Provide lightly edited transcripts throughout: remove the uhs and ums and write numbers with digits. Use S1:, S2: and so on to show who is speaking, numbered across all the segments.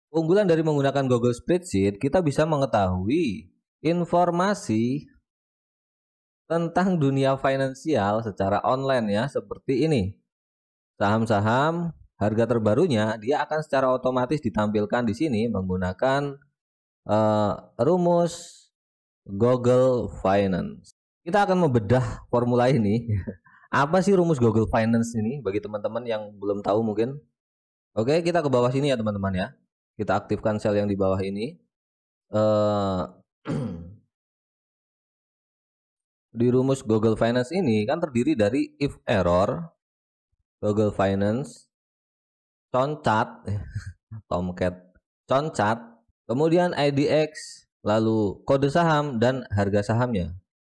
S1: Keunggulan dari menggunakan Google Spreadsheet, kita bisa mengetahui informasi tentang dunia finansial secara online ya, seperti ini. Saham-saham harga terbarunya dia akan secara otomatis ditampilkan di sini menggunakan rumus Google Finance. Kita akan membedah formula ini. Apa sih rumus Google Finance ini bagi teman-teman yang belum tahu mungkin? Oke, kita ke bawah sini ya teman-teman ya. Kita aktifkan sel yang di bawah ini. Di rumus Google Finance ini kan terdiri dari if error, Google Finance, concat, Tomcat, concat, kemudian IDX, lalu kode saham dan harga sahamnya.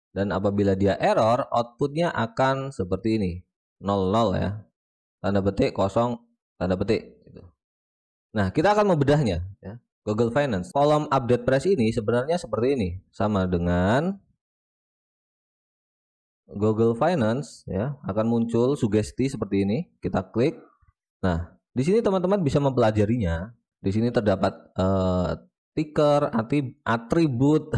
S1: Dan apabila dia error, outputnya akan seperti ini, 00 ya, tanda petik, kosong, tanda petik. Nah, kita akan membedahnya ya. Google Finance, kolom update price ini sebenarnya seperti ini, sama dengan Google Finance ya, akan muncul sugesti seperti ini. Kita klik. Nah, di sini teman-teman bisa mempelajarinya. Di sini terdapat ticker, atribut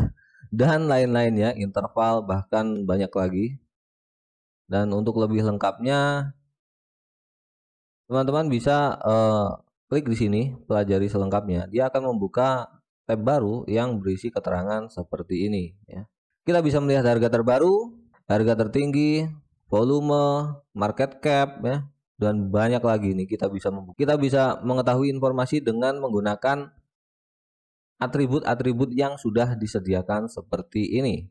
S1: dan lain-lainnya, interval, bahkan banyak lagi. Dan untuk lebih lengkapnya teman-teman bisa klik di sini, pelajari selengkapnya. Dia akan membuka tab baru yang berisi keterangan seperti ini ya. Kita bisa melihat harga terbaru, harga tertinggi, volume, market cap ya, dan banyak lagi nih. Kita bisa mengetahui informasi dengan menggunakan atribut-atribut yang sudah disediakan seperti ini.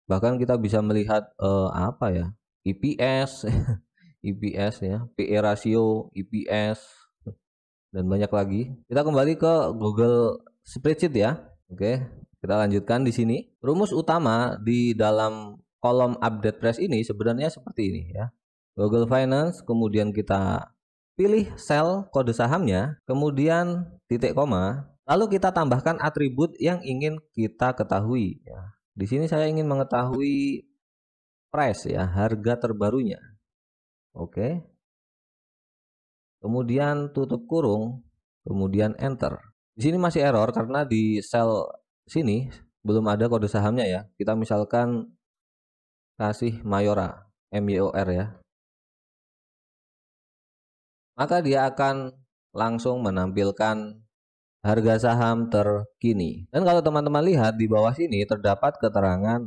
S1: Bahkan kita bisa melihat apa ya? EPS, EPS ya, PE rasio, EPS dan banyak lagi. Kita kembali ke Google Spreadsheet ya. Oke, kita lanjutkan di sini. Rumus utama di dalam kolom update price ini sebenarnya seperti ini ya. Google Finance, kemudian kita pilih sel kode sahamnya, kemudian titik koma, lalu kita tambahkan atribut yang ingin kita ketahui ya. Di sini saya ingin mengetahui price ya, harga terbarunya. Oke. Kemudian tutup kurung, kemudian enter. Di sini masih error karena di sel sini belum ada kode sahamnya ya. Kita misalkan kasih Mayora, MYOR ya. Maka dia akan langsung menampilkan harga saham terkini. Dan kalau teman-teman lihat di bawah sini terdapat keterangan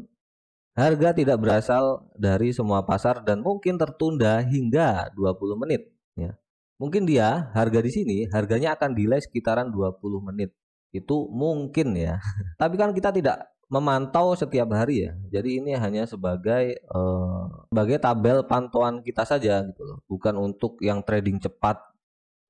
S1: harga tidak berasal dari semua pasar dan mungkin tertunda hingga 20 menit ya. Mungkin dia harga di sini harganya akan delay sekitaran 20 menit. Itu mungkin ya. Tapi kan kita tidak memantau setiap hari ya. Jadi ini hanya sebagai tabel pantauan kita saja gitu loh. Bukan untuk yang trading cepat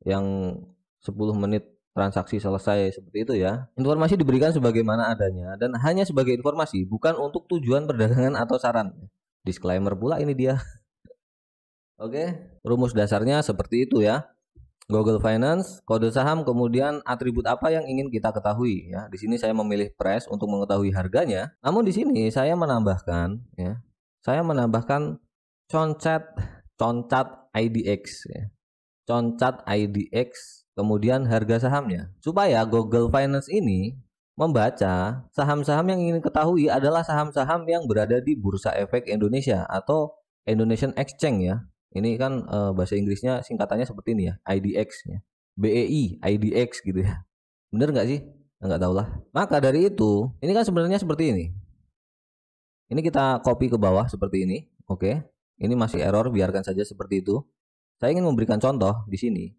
S1: yang 10 menit transaksi selesai seperti itu ya. Informasi diberikan sebagaimana adanya dan hanya sebagai informasi, bukan untuk tujuan perdagangan atau saran. Disclaimer pula ini dia. Oke, rumus dasarnya seperti itu ya. Google Finance, kode saham, kemudian atribut apa yang ingin kita ketahui ya. Di sini saya memilih price untuk mengetahui harganya. Namun di sini saya menambahkan ya. Saya menambahkan concat IDX ya. Concat IDX, kemudian harga sahamnya. Supaya Google Finance ini membaca saham-saham yang ingin ketahui adalah saham-saham yang berada di Bursa Efek Indonesia atau Indonesian Exchange ya. Ini kan bahasa Inggrisnya singkatannya seperti ini ya, IDX ya. BEI, IDX gitu ya. Bener nggak sih? Nggak tahu lah. Maka dari itu, ini kan sebenarnya seperti ini. Ini kita copy ke bawah seperti ini. Oke. Ini masih error, biarkan saja seperti itu. Saya ingin memberikan contoh di sini.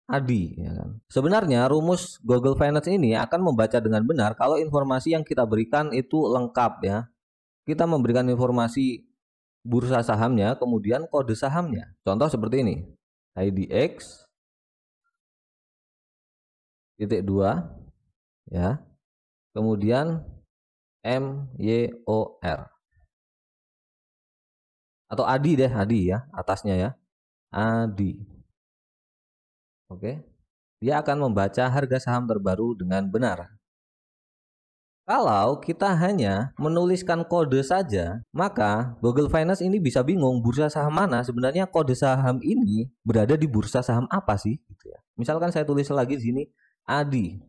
S1: Adi ya kan. Sebenarnya rumus Google Finance ini akan membaca dengan benar kalau informasi yang kita berikan itu lengkap ya. Kita memberikan informasi bursa sahamnya, kemudian kode sahamnya. Contoh seperti ini. IDX titik 2 ya. Kemudian MYOR. Atau ADI deh, ADI ya, atasnya ya. ADI. Oke. Dia akan membaca harga saham terbaru dengan benar. Kalau kita hanya menuliskan kode saja, maka Google Finance ini bisa bingung bursa saham mana sebenarnya kode saham ini berada di bursa saham apa sih gitu ya. Misalkan saya tulis lagi di sini ADI.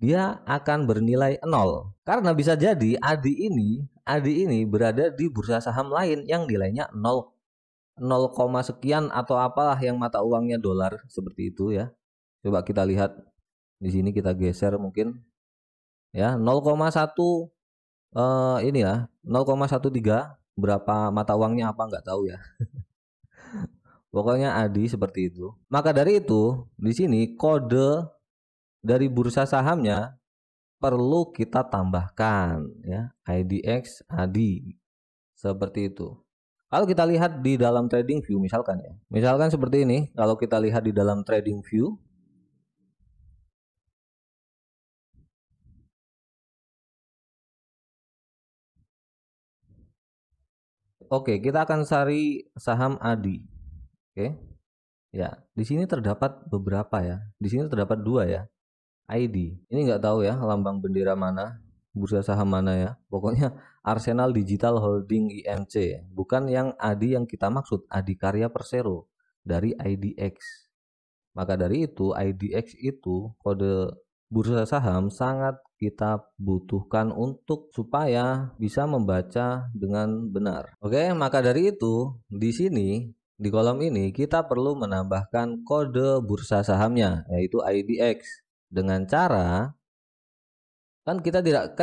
S1: Dia akan bernilai 0 karena bisa jadi ADI ini berada di bursa saham lain yang nilainya 0 sekian atau apalah yang mata uangnya dolar seperti itu ya. Coba kita lihat di sini, kita geser mungkin ya 0,1 ini ya 0,13 berapa mata uangnya apa nggak tahu ya. Pokoknya ADI seperti itu. Maka dari itu di sini kode dari bursa sahamnya perlu kita tambahkan ya, IDX ADI seperti itu. Kalau kita lihat di dalam trading view misalkan ya. Misalkan seperti ini, kalau kita lihat di dalam trading view. Oke, kita akan cari saham ADI. Oke. Ya, di sini terdapat beberapa ya. Di sini terdapat 2 ya. ID. Ini nggak tahu ya lambang bendera mana, bursa saham mana ya. Pokoknya Arsenal Digital Holding INC, bukan yang ADI yang kita maksud, Adikarya Persero dari IDX. Maka dari itu IDX itu kode bursa saham sangat kita butuhkan untuk supaya bisa membaca dengan benar. Oke, maka dari itu di sini di kolom ini kita perlu menambahkan kode bursa sahamnya yaitu IDX. Dengan cara kan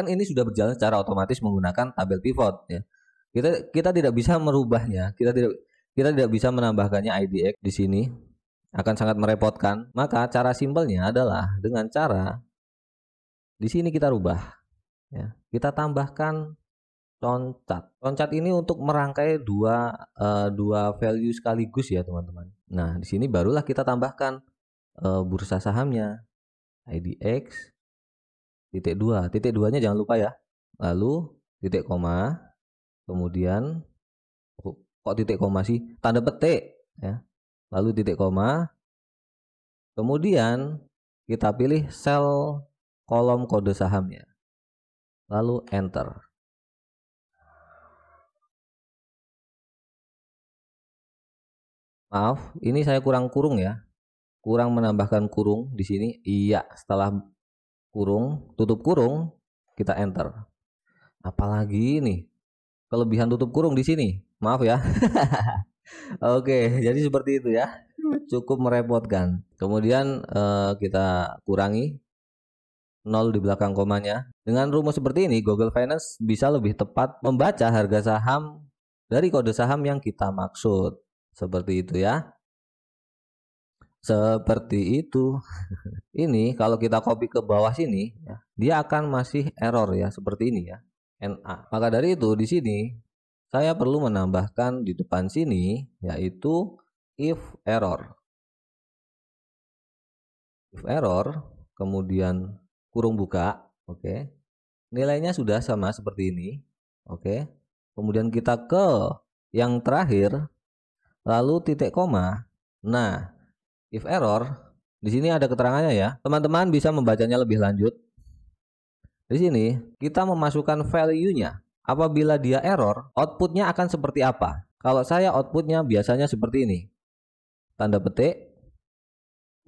S1: ini sudah berjalan secara otomatis menggunakan tabel pivot ya. Kita tidak bisa merubahnya, kita tidak bisa menambahkannya IDX di sini, akan sangat merepotkan. Maka cara simpelnya adalah dengan cara di sini kita rubah ya. Kita tambahkan concat. Concat ini untuk merangkai dua value sekaligus ya, teman-teman. Nah, di sini barulah kita tambahkan bursa sahamnya. IDX titik 2, titik 2 nya jangan lupa ya, lalu titik koma, kemudian kok titik koma sih, tanda petik ya, lalu titik koma, kemudian kita pilih sel kolom kode sahamnya, lalu enter. Maaf, ini saya kurang menambahkan kurung di sini. Iya, setelah kurung, tutup kurung, kita enter. Apalagi nih kelebihan tutup kurung di sini. Maaf ya. Oke, jadi seperti itu ya. Cukup merepotkan. Kemudian kita kurangi 0 di belakang komanya. Dengan rumus seperti ini, Google Finance bisa lebih tepat membaca harga saham dari kode saham yang kita maksud. Seperti itu ya. Seperti itu. Ini kalau kita copy ke bawah sini ya, dia akan masih error ya, seperti ini ya. NA. Maka dari itu di sini saya perlu menambahkan di depan sini yaitu if error. If error, kemudian kurung buka, oke. Nilainya sudah sama seperti ini. Oke. Kemudian kita ke yang terakhir lalu titik koma. Nah, if error, di sini ada keterangannya ya. Teman-teman bisa membacanya lebih lanjut. Di sini kita memasukkan value-nya. Apabila dia error, outputnya akan seperti apa? Kalau saya outputnya biasanya seperti ini. Tanda petik,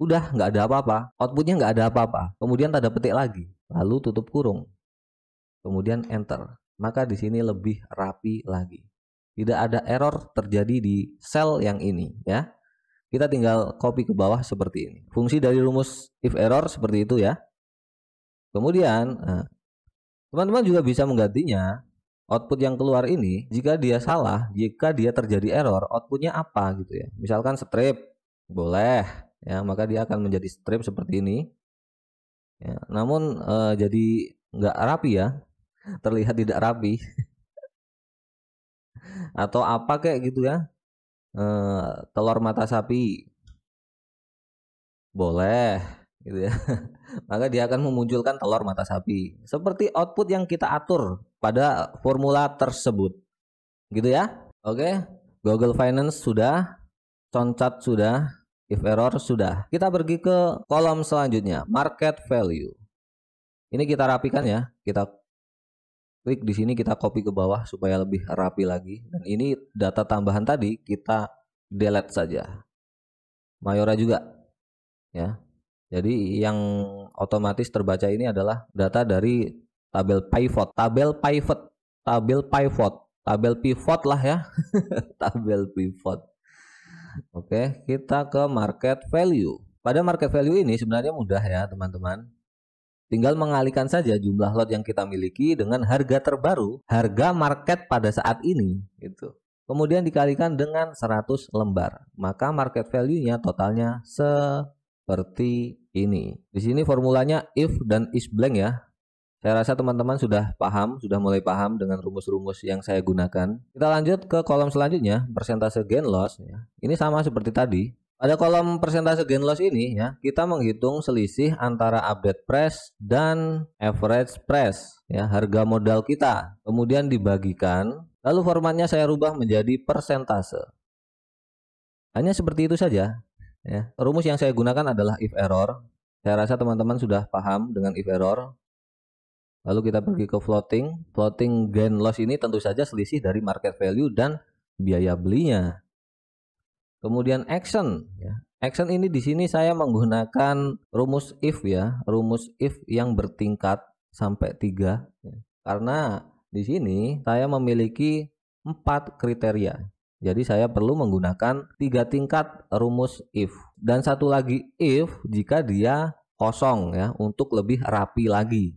S1: udah nggak ada apa-apa. Outputnya nggak ada apa-apa. Kemudian tanda petik lagi, lalu tutup kurung. Kemudian enter. Maka di sini lebih rapi lagi. Tidak ada error terjadi di sel yang ini ya. Kita tinggal copy ke bawah seperti ini. Fungsi dari rumus if error seperti itu ya. Kemudian teman-teman juga bisa menggantinya. Output yang keluar ini jika dia salah, jika dia terjadi error, outputnya apa gitu ya. Misalkan strip, boleh ya, maka dia akan menjadi strip seperti ini ya, namun jadi nggak rapi ya, terlihat tidak rapi. Atau apa kayak gitu ya, telur mata sapi, boleh gitu ya. Maka dia akan memunculkan telur mata sapi seperti output yang kita atur pada formula tersebut gitu ya. Oke, Google Finance sudah, concat sudah, If error sudah. Kita pergi ke kolom selanjutnya, market value. Ini kita rapikan ya. Kita klik di sini, kita copy ke bawah supaya lebih rapi lagi. Dan ini data tambahan tadi kita delete saja. Mayora juga ya. Jadi yang otomatis terbaca ini adalah data dari tabel pivot, tabel pivot lah ya. Tabel pivot. Oke, kita ke market value. Pada market value ini sebenarnya mudah ya teman-teman. Tinggal mengalihkan saja jumlah lot yang kita miliki dengan harga terbaru, harga market pada saat ini gitu. Kemudian dikalikan dengan 100 lembar. Maka market value-nya totalnya seperti ini. Di sini formulanya if dan is blank ya. Saya rasa teman-teman sudah paham, sudah mulai paham dengan rumus-rumus yang saya gunakan. Kita lanjut ke kolom selanjutnya, persentase gain loss ya. Ini sama seperti tadi. Pada kolom persentase gain loss ini ya, kita menghitung selisih antara update price dan average price ya, harga modal kita. Kemudian dibagikan, lalu formatnya saya rubah menjadi persentase. Hanya seperti itu saja ya. Rumus yang saya gunakan adalah if error. Saya rasa teman-teman sudah paham dengan if error. Lalu kita pergi ke floating gain loss ini tentu saja selisih dari market value dan biaya belinya. Kemudian action ya. Action ini di sini saya menggunakan rumus if ya, rumus if yang bertingkat sampai 3 ya. Karena di sini saya memiliki 4 kriteria. Jadi saya perlu menggunakan 3 tingkat rumus if dan satu lagi if jika dia kosong ya, untuk lebih rapi lagi.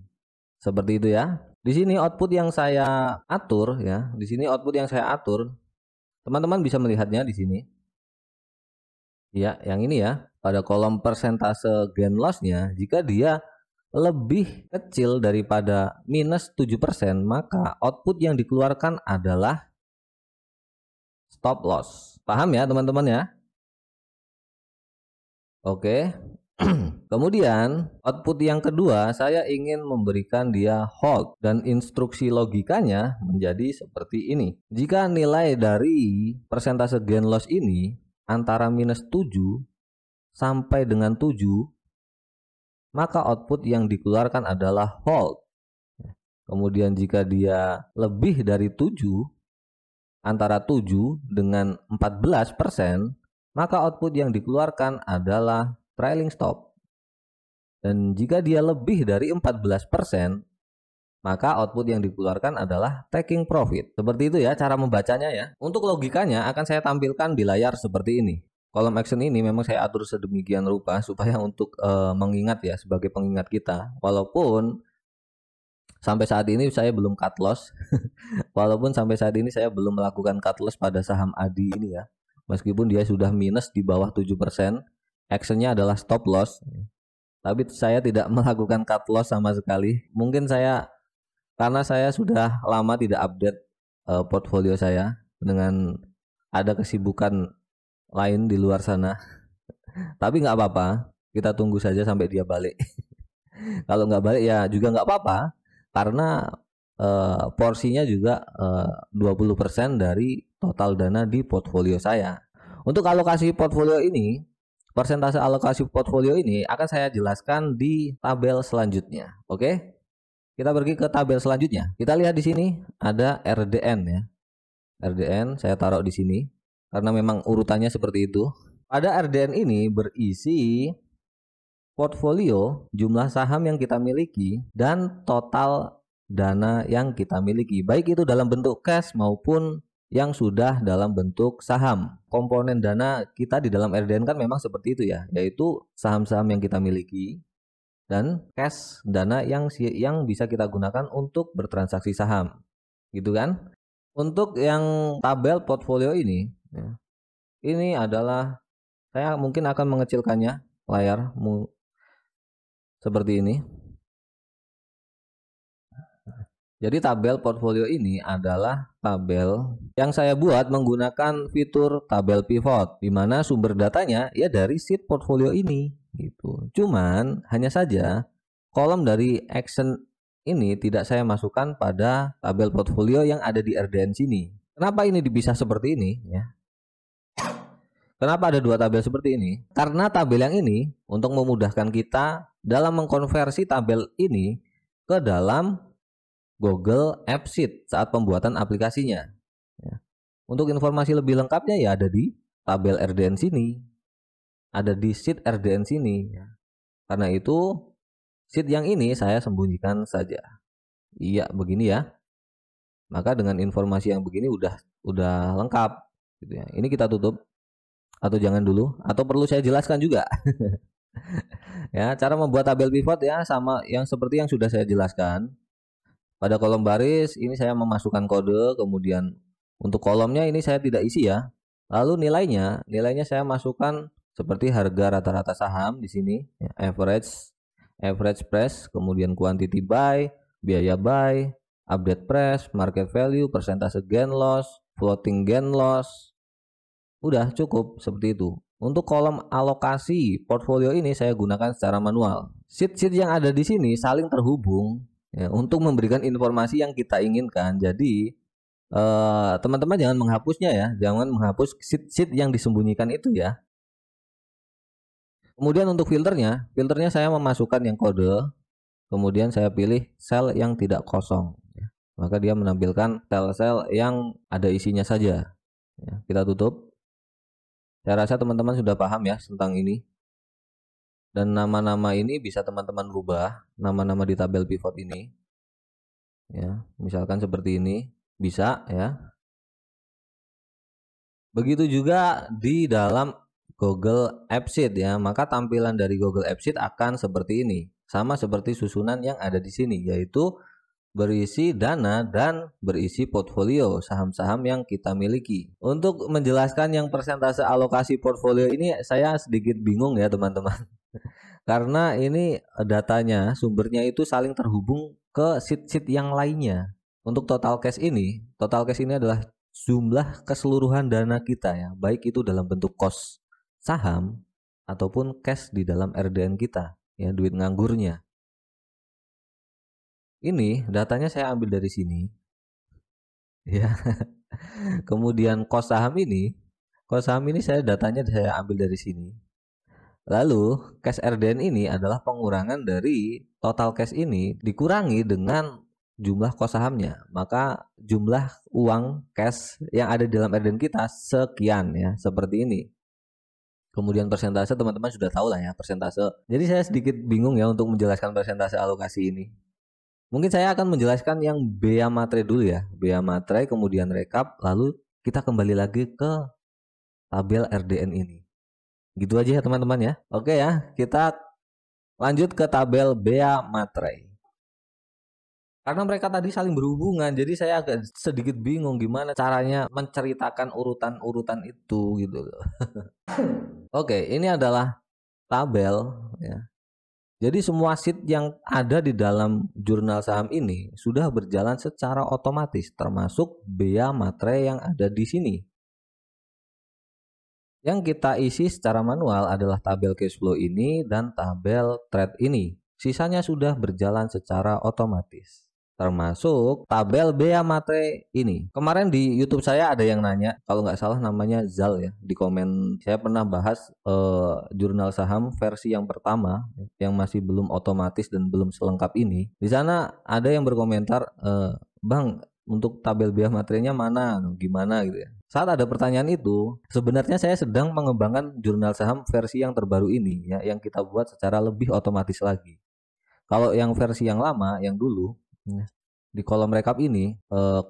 S1: Seperti itu ya. Di sini output yang saya atur ya. Di sini output yang saya atur. Teman-teman bisa melihatnya di sini. Ya, yang ini ya. Pada kolom persentase gain loss-nya, jika dia lebih kecil daripada minus 7%, maka output yang dikeluarkan adalah stop loss. Paham ya teman-teman ya? Oke. Kemudian output yang kedua saya ingin memberikan dia hold dan instruksi logikanya menjadi seperti ini. Jika nilai dari persentase gain loss ini antara minus 7 sampai dengan 7, maka output yang dikeluarkan adalah hold. Kemudian jika dia lebih dari 7, antara 7 dengan 14%, maka output yang dikeluarkan adalah trailing stop. Dan jika dia lebih dari 14%, maka output yang dikeluarkan adalah taking profit. Seperti itu ya cara membacanya ya. Untuk logikanya akan saya tampilkan di layar seperti ini. Kolom action ini memang saya atur sedemikian rupa supaya untuk mengingat ya, sebagai pengingat kita. Walaupun sampai saat ini saya belum cut loss. Walaupun sampai saat ini saya belum melakukan cut loss pada saham ADI ini ya. Meskipun dia sudah minus di bawah 7%. Actionnya adalah stop loss, tapi saya tidak melakukan cut loss sama sekali. Mungkin karena saya sudah lama tidak update portfolio saya dengan ada kesibukan lain di luar sana. Tapi nggak apa-apa, kita tunggu saja sampai dia balik. Kalau nggak balik ya juga nggak apa-apa, karena porsinya juga 20% dari total dana di portfolio saya. Untuk alokasi portfolio ini, persentase alokasi portfolio ini akan saya jelaskan di tabel selanjutnya. Oke? Kita pergi ke tabel selanjutnya. Kita lihat di sini ada RDN ya. RDN saya taruh di sini karena memang urutannya seperti itu. Pada RDN ini berisi portfolio, jumlah saham yang kita miliki dan total dana yang kita miliki, baik itu dalam bentuk cash maupun yang sudah dalam bentuk saham. Komponen dana kita di dalam RDN kan memang seperti itu ya, yaitu saham-saham yang kita miliki dan cash, dana yang bisa kita gunakan untuk bertransaksi saham, gitu kan. Untuk yang tabel portfolio ini ya, ini adalah, saya mungkin akan mengecilkannya layar seperti ini. Jadi tabel portfolio ini adalah tabel yang saya buat menggunakan fitur tabel pivot, di mana sumber datanya ya dari sheet portfolio ini gitu. Cuman hanya saja kolom dari action ini tidak saya masukkan pada tabel portfolio yang ada di RDN sini. Kenapa ini dipisah seperti ini ya? Kenapa ada dua tabel seperti ini? Karena tabel yang ini untuk memudahkan kita dalam mengkonversi tabel ini ke dalam Google Apps Sheet saat pembuatan aplikasinya. Ya. Untuk informasi lebih lengkapnya ya ada di tabel RDN sini, ada di sheet RDN sini. Ya. Karena itu sheet yang ini saya sembunyikan saja. Iya begini ya. Maka dengan informasi yang begini udah lengkap. Gitu ya. Ini kita tutup atau jangan dulu? Atau perlu saya jelaskan juga? Ya, cara membuat tabel pivot ya sama yang seperti yang sudah saya jelaskan. Pada kolom baris ini saya memasukkan kode, kemudian untuk kolomnya ini saya tidak isi ya. Lalu nilainya saya masukkan seperti harga rata-rata saham di sini, ya, average price, kemudian quantity buy, biaya buy, update price, market value, persentase gain loss, floating gain loss. Udah cukup seperti itu. Untuk kolom alokasi portfolio ini saya gunakan secara manual. Sheet-sheet yang ada di sini saling terhubung ya, untuk memberikan informasi yang kita inginkan. Jadi teman-teman jangan menghapusnya ya, jangan menghapus sheet-sheet yang disembunyikan itu ya. Kemudian untuk filternya saya memasukkan yang kode, kemudian saya pilih sel yang tidak kosong. Ya. Maka dia menampilkan sel-sel yang ada isinya saja. Ya, kita tutup. Saya rasa teman-teman sudah paham ya tentang ini. Dan nama-nama ini bisa teman-teman rubah, nama-nama di tabel pivot ini. Ya, misalkan seperti ini, bisa ya. Begitu juga di dalam Google Apps Sheet ya, maka tampilan dari Google Apps Sheet akan seperti ini. Sama seperti susunan yang ada di sini, yaitu berisi dana dan berisi portfolio saham-saham yang kita miliki. Untuk menjelaskan yang persentase alokasi portfolio ini saya sedikit bingung ya teman-teman. Karena ini datanya, sumbernya itu saling terhubung ke sheet-sheet yang lainnya. Untuk total cash ini adalah jumlah keseluruhan dana kita ya, baik itu dalam bentuk cost saham ataupun cash di dalam RDN kita, ya duit nganggurnya. Ini datanya saya ambil dari sini. Ya. Kemudian kos saham ini datanya saya ambil dari sini. Lalu cash RDN ini adalah pengurangan dari total cash ini dikurangi dengan jumlah kos sahamnya. Maka jumlah uang cash yang ada di dalam RDN kita sekian ya, seperti ini. Kemudian persentase teman-teman sudah tahu lah ya, persentase. Jadi saya sedikit bingung ya untuk menjelaskan persentase alokasi ini. Mungkin saya akan menjelaskan yang bea matre dulu ya. Bea matre, kemudian rekap, lalu kita kembali lagi ke tabel RDN ini. Gitu aja ya teman-teman ya. Oke ya, kita lanjut ke tabel bea matre. Karena mereka tadi saling berhubungan, jadi saya agak sedikit bingung gimana caranya menceritakan urutan-urutan itu gitu loh. Oke, ini adalah tabel ya. Jadi semua sheet yang ada di dalam jurnal saham ini sudah berjalan secara otomatis, termasuk bea matre yang ada di sini. Yang kita isi secara manual adalah tabel cash flow ini dan tabel trade ini. Sisanya sudah berjalan secara otomatis, termasuk tabel bea matre ini. Kemarin di YouTube saya ada yang nanya, kalau nggak salah namanya Zal ya, di komen saya pernah bahas jurnal saham versi yang pertama yang masih belum otomatis dan belum selengkap ini. Di sana ada yang berkomentar, Bang, untuk tabel bea matrenya mana, gimana gitu ya. Saat ada pertanyaan itu, sebenarnya saya sedang mengembangkan jurnal saham versi yang terbaru ini ya, yang kita buat secara lebih otomatis lagi. Kalau yang versi yang lama, yang dulu, di kolom rekap ini,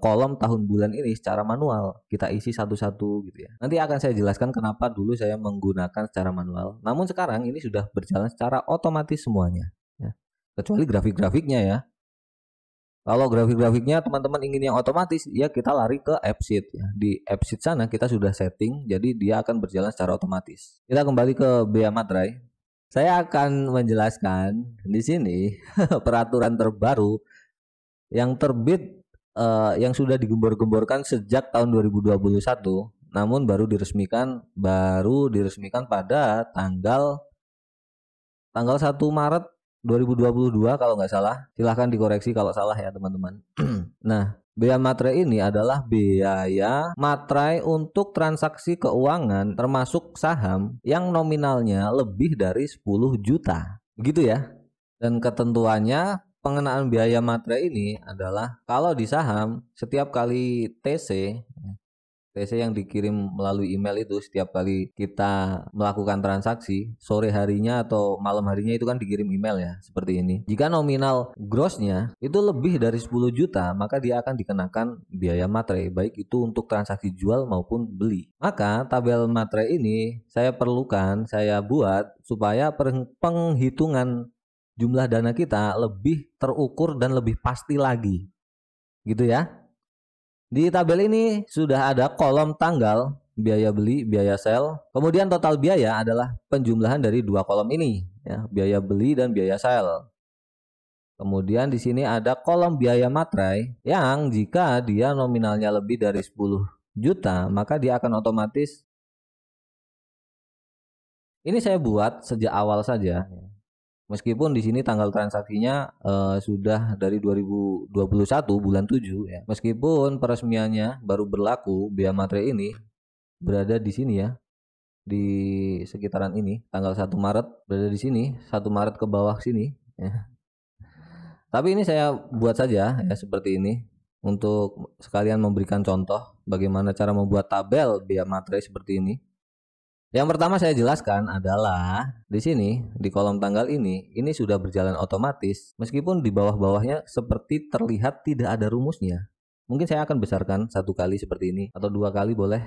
S1: kolom tahun bulan ini secara manual kita isi satu-satu gitu ya. Nanti akan saya jelaskan kenapa dulu saya menggunakan secara manual. Namun sekarang ini sudah berjalan secara otomatis semuanya ya. Kecuali grafik-grafiknya ya. Kalau grafik-grafiknya teman-teman ingin yang otomatis, ya kita lari ke Apps Sheet ya. Di Apps Sheet sana kita sudah setting, jadi dia akan berjalan secara otomatis. Kita kembali ke bea matre. Saya akan menjelaskan di sini peraturan terbaru yang terbit yang sudah digembor-gemborkan sejak tahun 2021, namun baru diresmikan pada tanggal 1 Maret 2022 kalau nggak salah. Silahkan dikoreksi kalau salah ya teman-teman. Nah, Bea materai ini adalah biaya materai untuk transaksi keuangan termasuk saham yang nominalnya lebih dari 10 juta. Begitu ya. Dan ketentuannya pengenaan biaya materai ini adalah kalau di saham setiap kali TC yang dikirim melalui email itu setiap kali kita melakukan transaksi sore harinya atau malam harinya itu kan dikirim email ya seperti ini. Jika nominal grossnya itu lebih dari 10 juta maka dia akan dikenakan biaya materai baik itu untuk transaksi jual maupun beli. Maka tabel materai ini saya buat supaya penghitungan jumlah dana kita lebih terukur dan lebih pasti lagi. Gitu ya. Di tabel ini sudah ada kolom tanggal, biaya beli, biaya sell. Kemudian total biaya adalah penjumlahan dari dua kolom ini, ya, biaya beli dan biaya sell. Kemudian di sini ada kolom biaya materai yang jika dia nominalnya lebih dari 10 juta, maka dia akan otomatis. Ini saya buat sejak awal saja. Meskipun di sini tanggal transaksinya sudah dari 2021 bulan 7 ya. Meskipun peresmiannya baru berlaku biaya materai ini berada di sini ya. Di sekitaran ini tanggal 1 Maret berada di sini, 1 Maret ke bawah sini ya. Tapi ini saya buat saja ya seperti ini untuk sekalian memberikan contoh bagaimana cara membuat tabel biaya materai seperti ini. Yang pertama saya jelaskan adalah di sini di kolom tanggal ini sudah berjalan otomatis meskipun di bawah-bawahnya seperti terlihat tidak ada rumusnya. Mungkin saya akan besarkan 1 kali seperti ini atau 2 kali boleh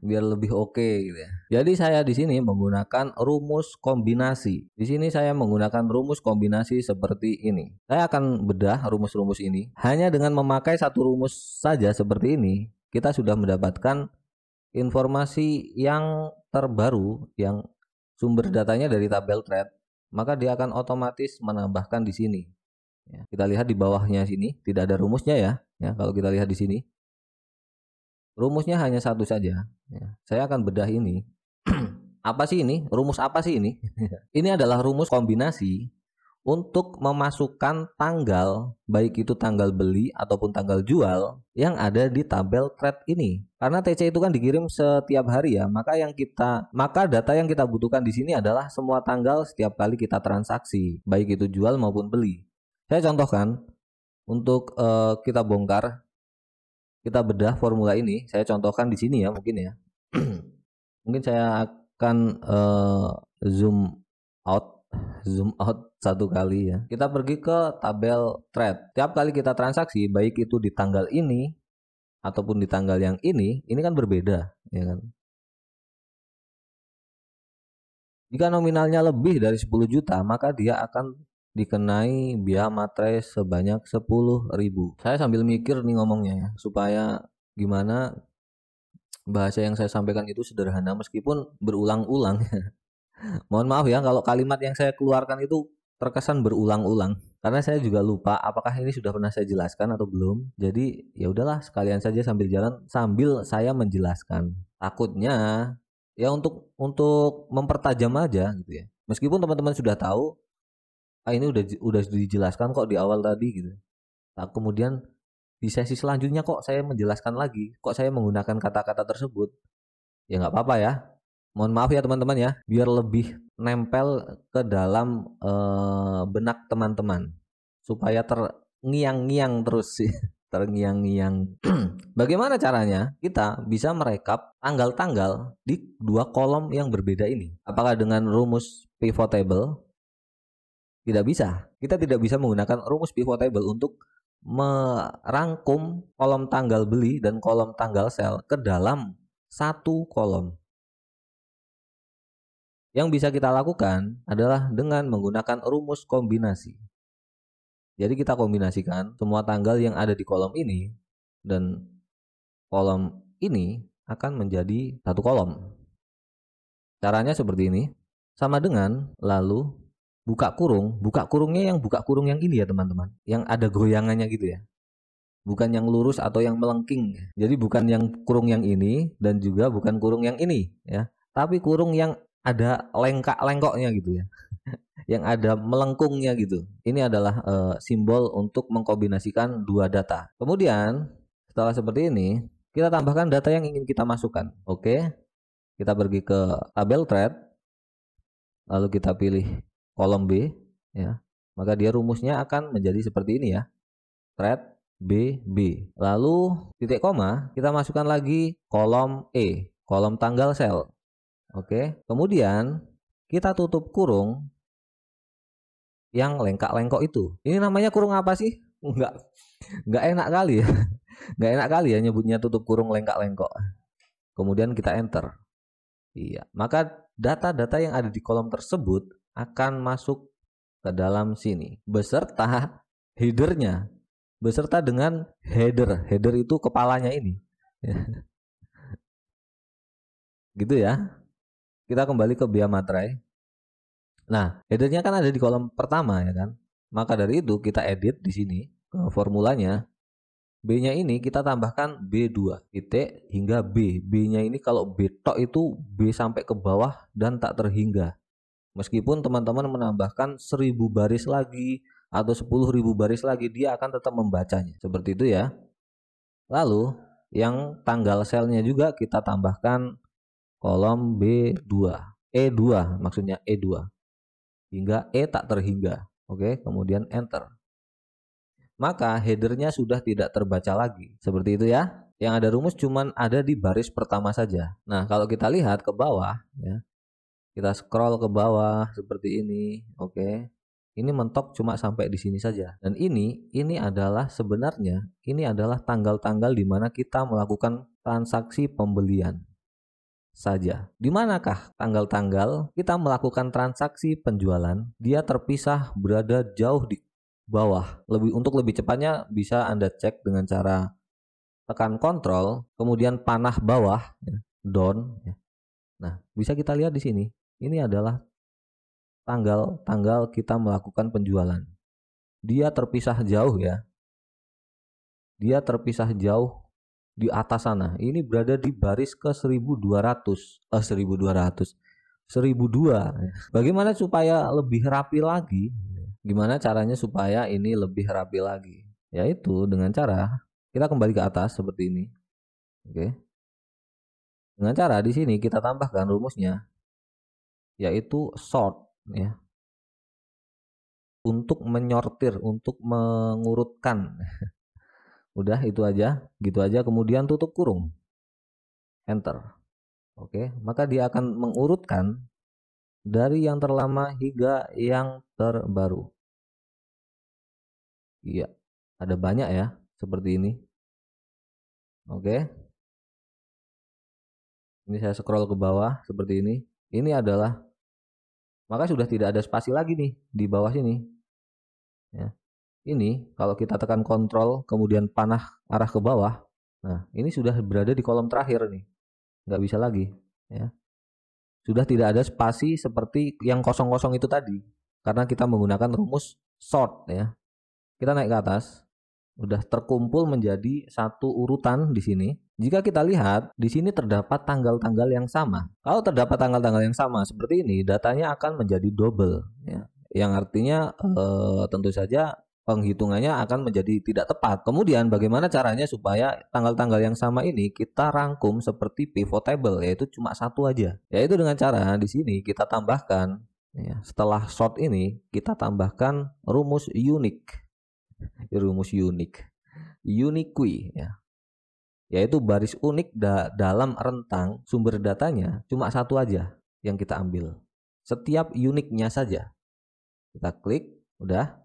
S1: biar lebih oke gitu ya. Jadi saya di sini menggunakan rumus kombinasi. Di sini saya menggunakan rumus kombinasi seperti ini. Saya akan bedah rumus-rumus ini. Hanya dengan memakai satu rumus saja seperti ini, kita sudah mendapatkan informasi yang terbaru yang sumber datanya dari tabel trade, maka dia akan otomatis menambahkan di sini. Ya, kita lihat di bawahnya sini tidak ada rumusnya ya. Ya, kalau kita lihat di sini rumusnya hanya satu saja. Ya, saya akan bedah ini. Apa sih ini? Rumus apa sih ini? Ini adalah rumus kombinasi untuk memasukkan tanggal, baik itu tanggal beli ataupun tanggal jual yang ada di tabel trade ini. Karena TC itu kan dikirim setiap hari ya, maka data yang kita butuhkan di sini adalah semua tanggal setiap kali kita transaksi, baik itu jual maupun beli. Saya contohkan untuk kita bongkar, kita bedah formula ini. Saya contohkan di sini ya mungkin ya. Mungkin saya akan zoom out 1 kali ya. Kita pergi ke tabel trade. Tiap kali kita transaksi baik itu di tanggal ini ataupun di tanggal yang ini kan berbeda ya kan. Jika nominalnya lebih dari 10 juta maka dia akan dikenai biaya materai sebanyak 10.000. Saya sambil mikir nih ngomongnya ya supaya gimana bahasa yang saya sampaikan itu sederhana meskipun berulang-ulang. Mohon maaf ya kalau kalimat yang saya keluarkan itu terkesan berulang-ulang karena saya juga lupa apakah ini sudah pernah saya jelaskan atau belum. Jadi ya udahlah sekalian saja sambil jalan sambil saya menjelaskan. Takutnya ya untuk mempertajam aja gitu ya. Meskipun teman-teman sudah tahu ini udah dijelaskan kok di awal tadi gitu. Nah, kemudian di sesi selanjutnya kok saya menjelaskan lagi, kok saya menggunakan kata-kata tersebut. Ya nggak apa-apa ya. Mohon maaf ya teman-teman ya, biar lebih nempel ke dalam benak teman-teman supaya terngiang-ngiang terus sih, terngiang-ngiang. Bagaimana caranya kita bisa merekap tanggal-tanggal di 2 kolom yang berbeda ini? Apakah dengan rumus pivot table? Tidak bisa. Kita tidak bisa menggunakan rumus pivot table untuk merangkum kolom tanggal beli dan kolom tanggal sell ke dalam 1 kolom. Yang bisa kita lakukan adalah dengan menggunakan rumus kombinasi. Jadi kita kombinasikan semua tanggal yang ada di kolom ini dan kolom ini akan menjadi 1 kolom. Caranya seperti ini. Sama dengan lalu buka kurungnya yang buka kurung yang ini ya teman-teman. Yang ada goyangannya gitu ya. Bukan yang lurus atau yang melengking. Jadi bukan yang kurung yang ini dan juga bukan kurung yang ini ya. Tapi kurung yang ada lengkok-lengkoknya gitu ya. yang ada melengkungnya gitu. Ini adalah simbol untuk mengkombinasikan dua data. Kemudian setelah seperti ini, kita tambahkan data yang ingin kita masukkan. Oke, kita pergi ke tabel thread, lalu kita pilih kolom B, ya. Maka dia rumusnya akan menjadi seperti ini ya, thread BB. Lalu titik koma, kita masukkan lagi kolom E, kolom tanggal sel. Oke, kemudian kita tutup kurung yang lengkak-lengkok itu. Ini namanya kurung apa sih? Enggak enak kali ya. Enggak enak kali ya nyebutnya tutup kurung lengkak-lengkok. Kemudian kita enter. Iya, maka data-data yang ada di kolom tersebut akan masuk ke dalam sini beserta headernya, beserta dengan header. Header itu kepalanya ini. Gitu ya. Kita kembali ke Bia Materai. Nah, headernya kan ada di kolom pertama ya kan. Maka dari itu kita edit di sini ke formulanya. B-nya ini kita tambahkan B2 titik hingga B. B-nya ini kalau B tok itu B sampai ke bawah dan tak terhingga. Meskipun teman-teman menambahkan 1000 baris lagi atau 10.000 baris lagi, dia akan tetap membacanya. Seperti itu ya. Lalu yang tanggal selnya juga kita tambahkan kolom B2. E2 maksudnya E2. Hingga E tak terhingga. Oke, kemudian enter. Maka headernya sudah tidak terbaca lagi. Seperti itu ya. Yang ada rumus cuman ada di baris pertama saja. Nah, kalau kita lihat ke bawah ya. Kita scroll ke bawah seperti ini. Oke. Ini mentok cuma sampai di sini saja. Dan ini adalah sebenarnya ini adalah tanggal-tanggal di mana kita melakukan transaksi pembelian saja. Di manakah tanggal-tanggal kita melakukan transaksi penjualan? Dia terpisah berada jauh di bawah. Untuk lebih cepatnya bisa Anda cek dengan cara tekan kontrol, kemudian panah bawah, ya, down. Ya. Nah, bisa kita lihat di sini. Ini adalah tanggal-tanggal kita melakukan penjualan. Dia terpisah jauh ya. Dia terpisah jauh di atas sana. Ini berada di baris ke 1200. 1002. Bagaimana supaya lebih rapi lagi? Gimana caranya supaya ini lebih rapi lagi? Yaitu dengan cara kita kembali ke atas seperti ini. Oke. Dengan cara di sini kita tambahkan rumusnya, yaitu sort ya. Untuk menyortir, untuk mengurutkan. Udah itu aja, gitu aja, kemudian tutup kurung. Enter. Oke, maka dia akan mengurutkan dari yang terlama hingga yang terbaru. Iya, ada banyak ya, seperti ini. Oke. Ini saya scroll ke bawah seperti ini. Ini adalah, maka sudah tidak ada spasi lagi nih di bawah sini. Ya. Ini kalau kita tekan kontrol kemudian panah arah ke bawah. Nah, ini sudah berada di kolom terakhir nih. Nggak bisa lagi. Ya. Sudah tidak ada spasi seperti yang kosong-kosong itu tadi. Karena kita menggunakan rumus sort ya. Kita naik ke atas, udah terkumpul menjadi satu urutan di sini. Jika kita lihat di sini terdapat tanggal-tanggal yang sama. Kalau terdapat tanggal-tanggal yang sama seperti ini, datanya akan menjadi double ya. Yang artinya tentu saja penghitungannya akan menjadi tidak tepat. Kemudian bagaimana caranya supaya tanggal-tanggal yang sama ini kita rangkum seperti pivot table, yaitu cuma satu aja. Yaitu dengan cara di sini kita tambahkan ya, setelah sort ini kita tambahkan rumus unique. Rumus unique ya, yaitu baris unik dalam rentang sumber datanya cuma satu aja yang kita ambil, setiap uniknya saja kita klik, udah,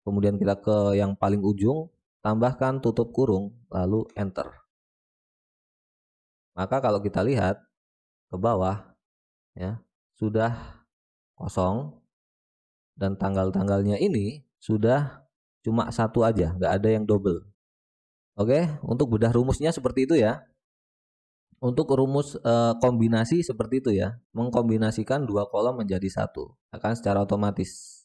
S1: kemudian kita ke yang paling ujung, tambahkan tutup kurung, lalu enter. Maka kalau kita lihat ke bawah ya, sudah kosong dan tanggal-tanggalnya ini sudah cuma satu aja, nggak ada yang double. Oke, untuk bedah rumusnya seperti itu ya. Untuk rumus kombinasi seperti itu ya, mengkombinasikan dua kolom menjadi satu akan secara otomatis.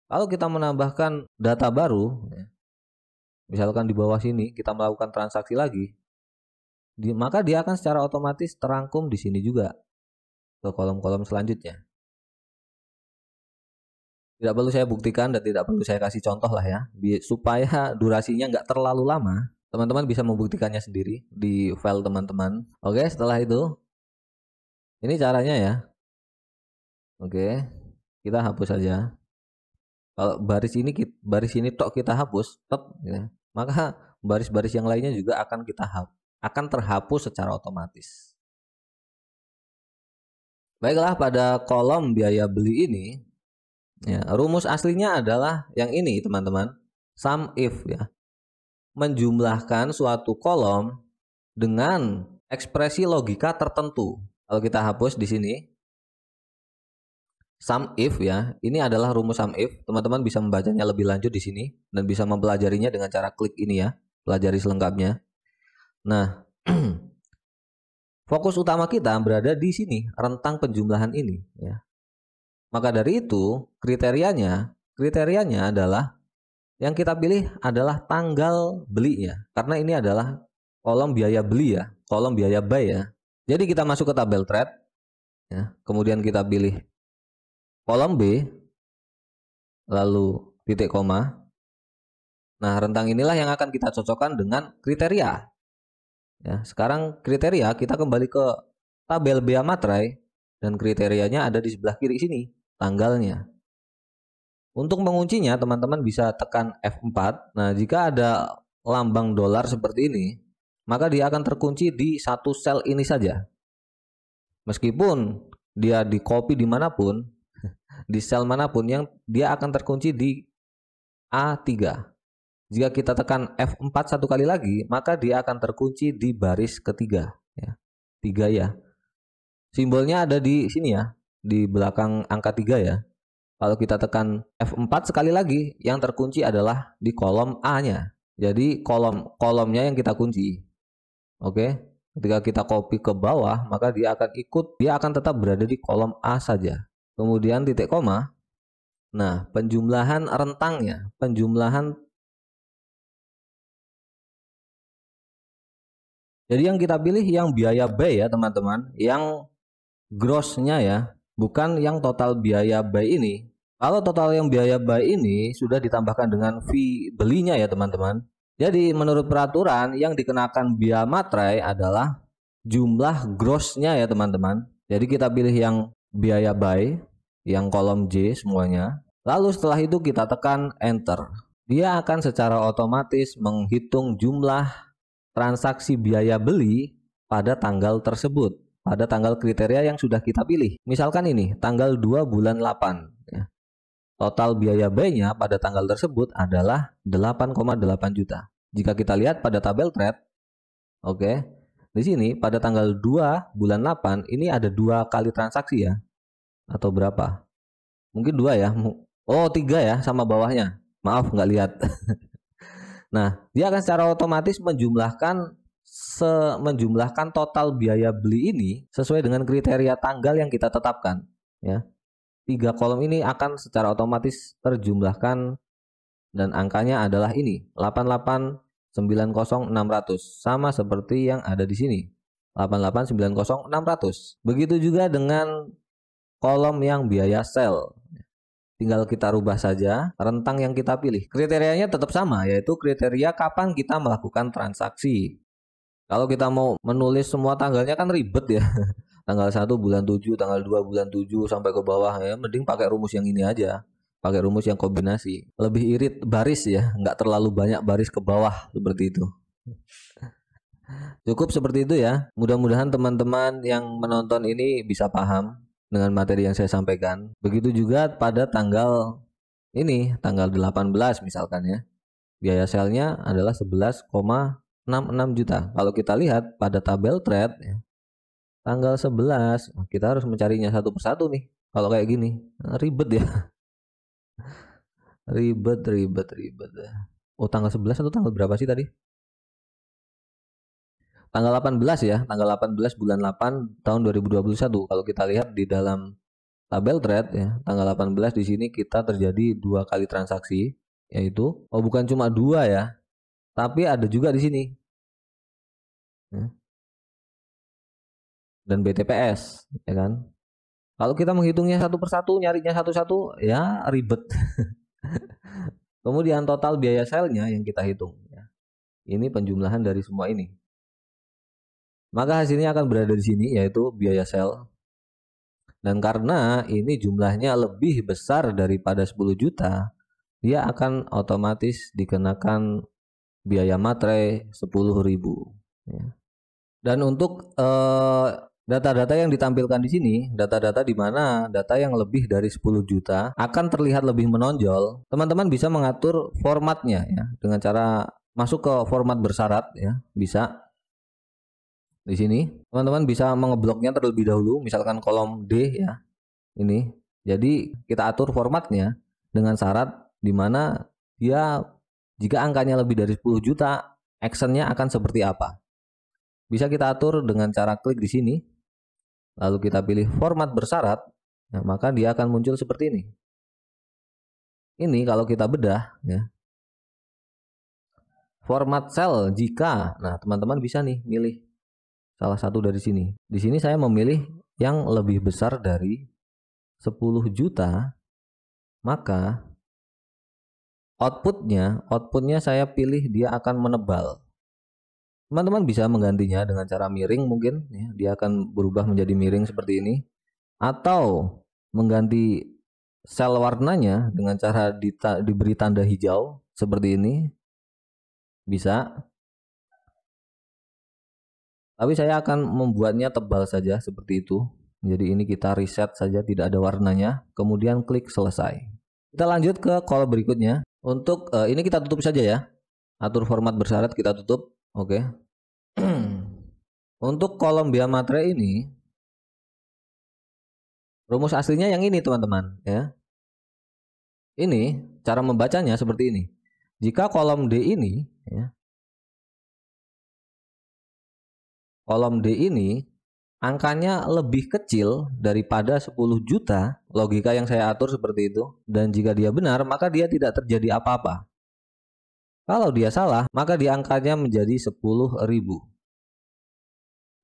S1: Kalau kita menambahkan data baru, ya, misalkan di bawah sini kita melakukan transaksi lagi, maka dia akan secara otomatis terangkum di sini juga ke kolom-kolom selanjutnya. Tidak perlu saya buktikan dan tidak perlu saya kasih contoh lah ya, supaya durasinya nggak terlalu lama. Teman-teman bisa membuktikannya sendiri di file teman-teman. Oke, setelah itu ini caranya ya. Oke, kita hapus saja. Kalau baris ini tok kita hapus, ya, maka baris-baris yang lainnya juga akan terhapus secara otomatis. Baiklah, pada kolom biaya beli ini, ya, rumus aslinya adalah yang ini teman-teman, sum if ya, menjumlahkan suatu kolom dengan ekspresi logika tertentu. Kalau kita hapus di sini, sum if ya, ini adalah rumus sum if. Teman-teman bisa membacanya lebih lanjut di sini dan bisa mempelajarinya dengan cara klik ini ya, pelajari selengkapnya. Nah, fokus utama kita berada di sini, rentang penjumlahan ini ya. Maka dari itu, kriterianya adalah yang kita pilih adalah tanggal belinya. Karena ini adalah kolom biaya beli ya, kolom biaya buy ya. Jadi kita masuk ke tabel trade ya, kemudian kita pilih kolom B, lalu titik koma. Nah, rentang inilah yang akan kita cocokkan dengan kriteria. Ya, sekarang kriteria kita kembali ke tabel bea materai dan kriterianya ada di sebelah kiri sini, tanggalnya. Untuk menguncinya teman-teman bisa tekan F4. Nah, jika ada lambang dolar seperti ini, maka dia akan terkunci di satu sel ini saja. Meskipun dia di copy dimanapun, di sel manapun, yang dia akan terkunci di A3. Jika kita tekan F4 satu kali lagi, maka dia akan terkunci di baris ketiga ya. 3 ya. Simbolnya ada di sini ya, di belakang angka 3 ya. Kalau kita tekan F4 sekali lagi, yang terkunci adalah di kolom A-nya. Jadi kolomnya yang kita kunci. Oke. Ketika kita copy ke bawah, maka dia akan tetap berada di kolom A saja. Kemudian titik koma. Nah, penjumlahan rentangnya, jadi yang kita pilih yang biaya buy ya teman-teman, yang grossnya ya, bukan yang total biaya buy ini. Kalau total yang biaya buy ini sudah ditambahkan dengan fee belinya ya teman-teman. Jadi menurut peraturan yang dikenakan biaya materai adalah jumlah grossnya ya teman-teman. Jadi kita pilih yang biaya buy, yang kolom J semuanya. Lalu setelah itu kita tekan enter. Dia akan secara otomatis menghitung jumlah transaksi biaya beli pada tanggal tersebut, pada tanggal kriteria yang sudah kita pilih. Misalkan ini tanggal 2 bulan 8 ya. Total biaya buy-nya pada tanggal tersebut adalah 8,8 juta. Jika kita lihat pada tabel trade, oke, di sini pada tanggal 2 bulan 8 ini ada 2 kali transaksi ya, atau berapa, mungkin 2 ya, oh 3 ya sama bawahnya, maaf nggak lihat. Nah, dia akan secara otomatis menjumlahkan total biaya beli ini sesuai dengan kriteria tanggal yang kita tetapkan ya. 3 kolom ini akan secara otomatis terjumlahkan dan angkanya adalah ini 8890.600, sama seperti yang ada di sini 8890.600. Begitu juga dengan kolom yang biaya sell. Tinggal kita rubah saja rentang yang kita pilih. Kriterianya tetap sama, yaitu kriteria kapan kita melakukan transaksi. Kalau kita mau menulis semua tanggalnya kan ribet ya. Tanggal 1 bulan 7, tanggal 2 bulan 7 sampai ke bawah ya. Mending pakai rumus yang ini aja. Pakai rumus yang kombinasi. Lebih irit baris ya, nggak terlalu banyak baris ke bawah seperti itu. Cukup seperti itu ya. Mudah-mudahan teman-teman yang menonton ini bisa paham dengan materi yang saya sampaikan. Begitu juga pada tanggal ini, tanggal 18 misalkan ya. Biaya selnya adalah 11,66 juta. Kalau kita lihat pada tabel trade ya, tanggal 11, kita harus mencarinya satu persatu nih. Kalau kayak gini, ribet ya. Ribet. Oh, tanggal 11 atau tanggal berapa sih tadi? Tanggal 18 ya, tanggal 18 bulan 8 tahun 2021. Kalau kita lihat di dalam tabel trade ya, tanggal 18 di sini kita terjadi 2 kali transaksi, yaitu bukan cuma 2 ya, tapi ada juga di sini. Ya. Dan BTPS ya kan. Kalau kita menghitungnya satu persatu, nyarinya satu-satu, ya ribet. Kemudian total biaya selnya yang kita hitung. Ini penjumlahan dari semua ini. Maka hasilnya akan berada di sini, yaitu biaya sel. Dan karena ini jumlahnya lebih besar daripada 10 juta, dia akan otomatis dikenakan biaya materai 10.000. Dan untuk data-data yang ditampilkan di sini, data-data di mana data yang lebih dari 10 juta akan terlihat lebih menonjol. Teman-teman bisa mengatur formatnya ya dengan cara masuk ke format bersyarat ya, bisa. Di sini teman-teman bisa mengebloknya terlebih dahulu, misalkan kolom D ya. Ini. Jadi kita atur formatnya dengan syarat di mana dia jika angkanya lebih dari 10 juta, actionnya akan seperti apa. Bisa kita atur dengan cara klik di sini. Lalu kita pilih format bersyarat, nah, maka dia akan muncul seperti ini. Ini kalau kita bedah ya. Format sel jika, nah teman-teman bisa nih milih salah satu dari sini. Di sini saya memilih yang lebih besar dari 10 juta, maka outputnya saya pilih dia akan menebal. Teman-teman bisa menggantinya dengan cara miring mungkin, ya, dia akan berubah menjadi miring seperti ini. Atau mengganti sel warnanya dengan cara diberi tanda hijau seperti ini. Bisa. Tapi saya akan membuatnya tebal saja seperti itu. Jadi ini kita reset saja, tidak ada warnanya. Kemudian klik selesai. Kita lanjut ke kolom berikutnya. Untuk ini kita tutup saja ya. Atur format bersyarat kita tutup. Oke. Untuk kolom biaya materai ini, rumus aslinya yang ini teman-teman ya. Ini cara membacanya seperti ini. Jika kolom D ini ya, kolom D ini angkanya lebih kecil daripada 10 juta, logika yang saya atur seperti itu, dan jika dia benar maka dia tidak terjadi apa-apa. Kalau dia salah maka dia angkanya menjadi 10.000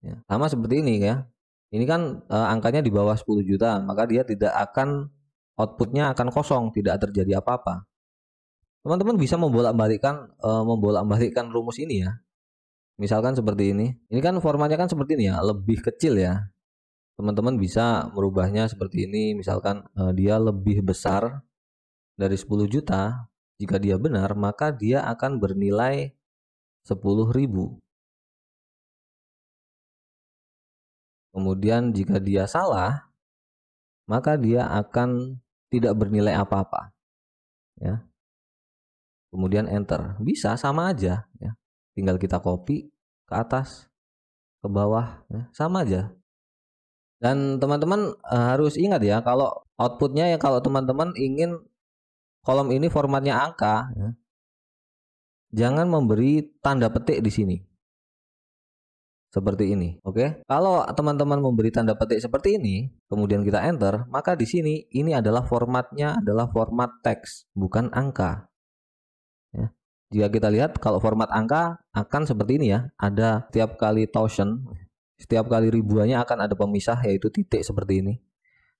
S1: ya, sama seperti ini ya. Ini kan angkanya di bawah 10 juta, maka dia tidak akan, outputnya akan kosong, tidak terjadi apa-apa. Teman-teman bisa membolak-balikkan rumus ini ya. Misalkan seperti ini. Ini kan formatnya kan seperti ini ya, lebih kecil ya. Teman-teman bisa merubahnya seperti ini. Misalkan dia lebih besar dari 10 juta. Jika dia benar, maka dia akan bernilai 10.000. Kemudian jika dia salah, maka dia akan tidak bernilai apa-apa. Ya. Kemudian enter. Bisa sama aja ya. Tinggal kita copy ke atas, ke bawah, ya, sama aja. Dan teman-teman harus ingat ya, kalau outputnya ya, kalau teman-teman ingin kolom ini formatnya angka, ya, jangan memberi tanda petik di sini. Seperti ini, oke? Kalau teman-teman memberi tanda petik seperti ini, kemudian kita enter, maka di sini ini adalah formatnya adalah format teks, bukan angka. Ya. Jika kita lihat kalau format angka akan seperti ini ya, ada setiap kali thousand, setiap kali ribuannya akan ada pemisah yaitu titik seperti ini.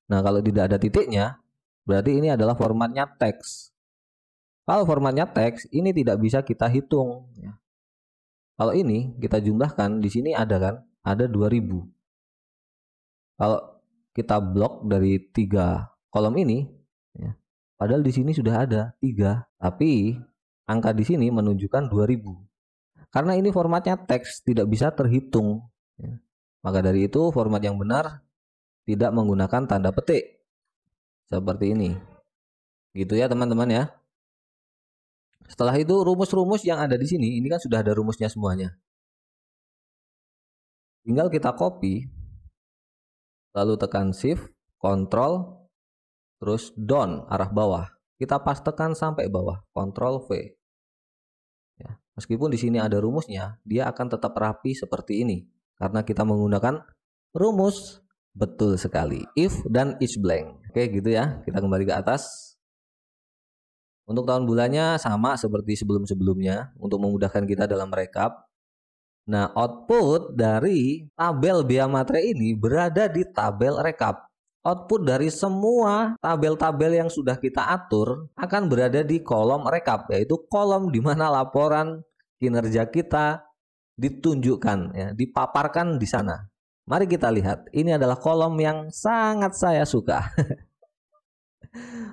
S1: Nah kalau tidak ada titiknya, berarti ini adalah formatnya teks. Kalau formatnya teks, ini tidak bisa kita hitung. Ya. Kalau ini kita jumlahkan, di sini ada kan, ada 2000. Kalau kita blok dari 3 kolom ini, ya, padahal di sini sudah ada 3, tapi angka di sini menunjukkan 2000. Karena ini formatnya teks, tidak bisa terhitung. Ya. Maka dari itu format yang benar tidak menggunakan tanda petik. Seperti ini. Gitu ya teman-teman ya. Setelah itu rumus-rumus yang ada di sini, ini kan sudah ada rumusnya semuanya. Tinggal kita copy, lalu tekan shift, control, terus down arah bawah. Kita pastekan sampai bawah, control V. Ya, meskipun di sini ada rumusnya, dia akan tetap rapi seperti ini karena kita menggunakan rumus. Betul sekali, if dan each blank. Oke gitu ya, kita kembali ke atas. Untuk tahun bulannya sama seperti sebelum-sebelumnya untuk memudahkan kita dalam rekap. Nah, output dari tabel biaya materai ini berada di tabel rekap. output dari semua tabel-tabel yang sudah kita atur akan berada di kolom rekap, yaitu kolom di mana laporan kinerja kita ditunjukkan, ya, dipaparkan di sana. Mari kita lihat, ini adalah kolom yang sangat saya suka.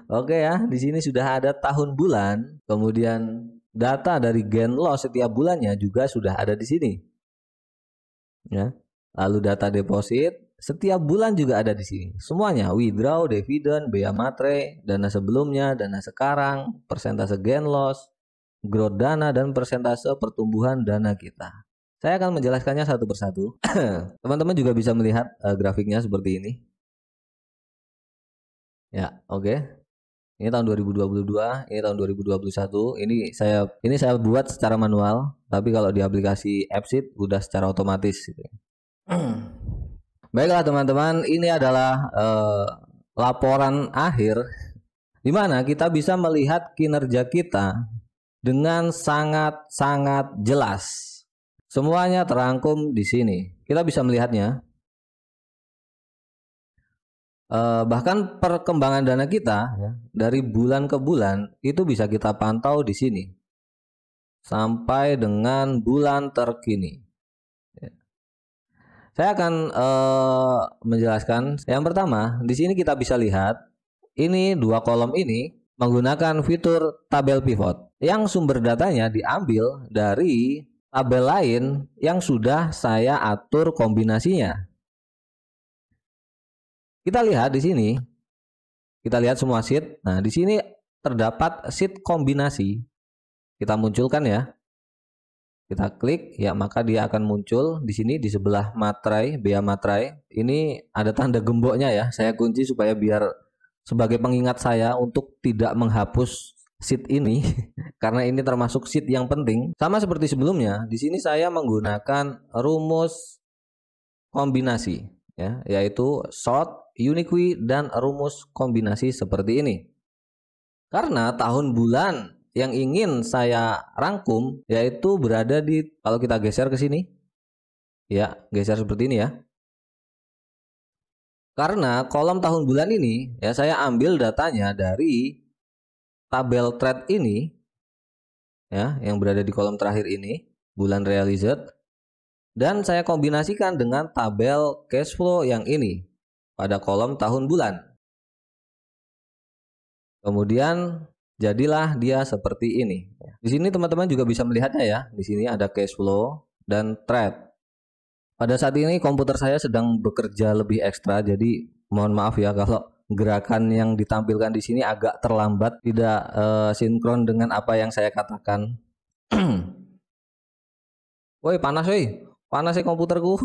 S1: Oke ya, di sini sudah ada tahun bulan, kemudian data dari gain loss setiap bulannya juga sudah ada di sini. Ya. Lalu data deposit setiap bulan juga ada di sini. Semuanya, withdraw, dividen, bea matre, dana sebelumnya, dana sekarang, persentase gain loss, growth dana, dan persentase pertumbuhan dana kita. Saya akan menjelaskannya satu persatu. Teman-teman juga bisa melihat grafiknya seperti ini. Ya, oke. Ini tahun 2022, ini tahun 2021. Ini saya buat secara manual, tapi kalau di aplikasi AppSheet udah secara otomatis gitu. Baiklah teman-teman, ini adalah laporan akhir di mana kita bisa melihat kinerja kita dengan sangat-sangat jelas. Semuanya terangkum di sini. Kita bisa melihatnya. Bahkan perkembangan dana kita, ya, dari bulan ke bulan itu bisa kita pantau di sini sampai dengan bulan terkini. Ya. Saya akan menjelaskan. Yang pertama, di sini kita bisa lihat ini dua kolom ini menggunakan fitur tabel pivot yang sumber datanya diambil dari tabel lain yang sudah saya atur kombinasinya. Kita lihat di sini, kita lihat semua sheet. Nah, di sini terdapat sheet kombinasi. Kita munculkan ya. Kita klik ya, maka dia akan muncul di sini di sebelah materai, bea materai. Ini ada tanda gemboknya ya. Saya kunci supaya biar sebagai pengingat saya untuk tidak menghapus sheet ini karena ini termasuk sheet yang penting. Sama seperti sebelumnya, di sini saya menggunakan rumus kombinasi ya, yaitu sort, unique, dan rumus kombinasi seperti ini. Karena tahun bulan yang ingin saya rangkum yaitu berada di, kalau kita geser ke sini ya, geser seperti ini ya. Karena kolom tahun bulan ini ya, saya ambil datanya dari tabel trade ini ya, yang berada di kolom terakhir ini, bulan realized, dan saya kombinasikan dengan tabel cash flow yang ini pada kolom tahun bulan. Kemudian jadilah dia seperti ini. Di sini teman-teman juga bisa melihatnya ya. Di sini ada cash flow dan trade. Pada saat ini komputer saya sedang bekerja lebih ekstra, jadi mohon maaf ya kalau gerakan yang ditampilkan di sini agak terlambat, tidak sinkron dengan apa yang saya katakan. Woi, panas woi. Panas ya komputerku.